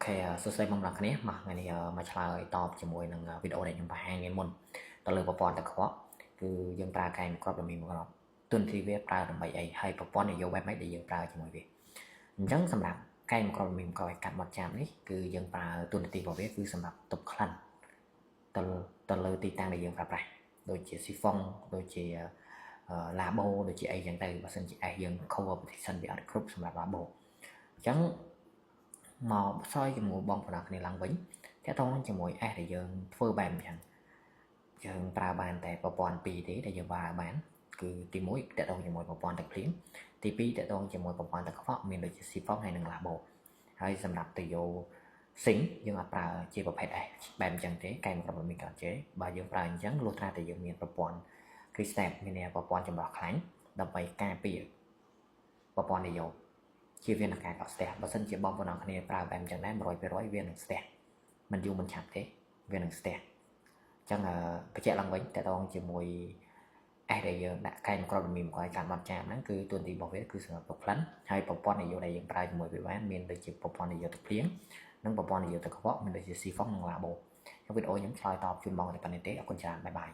សួស្តីបងប្អូនគ្នាមកថ្ងៃនេះមកឆ្លើយតបជាមួយនឹងវីដេអូដែលខ្ញុំបង្ហាញថ្ងៃមុនទៅលើប្រព័ន្ធទឹកកខ្វក់គឺយើងប្រើកែមកគ្រាប់រមីមកគ្រាប់ទុនធីវាប្រើដើម្បីអីហើយប្រព័ន្ធនយោបាយម៉េចដែលយើងប្រើជាមួយវាអញ្ចឹងសម្រាប់កែមកគ្រាប់រមីមកគ្រាប់ឲ្យកាត់មាត់ចាមនេះគឺយើងប្រើទុនទីរបស់វាគឺសម្រាប់ទប់ក្លិនទៅលើទីតាំងដែលយើងប្រើប្រាស់ដូចជាស៊ីហ្វុងដូចជាឡាបូដូចជាអីចឹងទៅបើសិនជាអេសយើង cover partition វាអត់គ្រប់សម្រាប់ឡាបូអញ្ចឹងមកផ្សាយជាមួយបងប្អូនគ្នាឡើងវិញតើតោះជាមួយ S ដែលយើងធ្វើបែបអញ្ចឹងយើងប្រើបានតែប្រព័ន្ធ2ទេដែលយើងប្រើបានគឺទី1តើតោះជាមួយប្រព័ន្ធទឹកភ្លៀងទី2តើតោះជាមួយប្រព័ន្ធទឹកខ្វក់មានដូចជា Sifon ហើយនិង Labo ហើយសម្រាប់ទៅយោសិងយើងអត់ប្រើជាប្រភេទ S បែបអញ្ចឹងទេកែមកមិនមានកាត់ទេបើយើងប្រើអញ្ចឹងលុះត្រាតែយើងមានប្រព័ន្ធ Crystal មានប្រព័ន្ធចម្រោះខ្លាញ់ដើម្បីការពារប្រព័ន្ធនយោជាវានឹងការកក់ស្ទះបើសិនជាបងប្អូនគ្នាប្រើបែបអញ្ចឹងដែរ 100% វានឹងស្ទះមិនយូរមិនឆាប់ទេវានឹងស្ទះអញ្ចឹងបញ្ជាក់ឡើងវិញតើតងជាមួយ S ដែលយើងដាក់កែមកគ្រាប់រមីមកឲ្យកាត់បាត់ចាមហ្នឹងគឺទួនាទីរបស់វាគឺសម្រាប់ទុកក្លិនហើយប្រព័ន្ធនយោដែលយើងប្រើជាមួយវាបានមានដូចជាប្រព័ន្ធនយោទឹកភ្លៀងនិងប្រព័ន្ធនយោទឹកកខ្វក់មានដូចជា Sifon និង Labo វីដេអូខ្ញុំឆ្លើយតបជូនបងតែប៉ុណ្្នេះទេអរគុណច្រើនបាយបាយ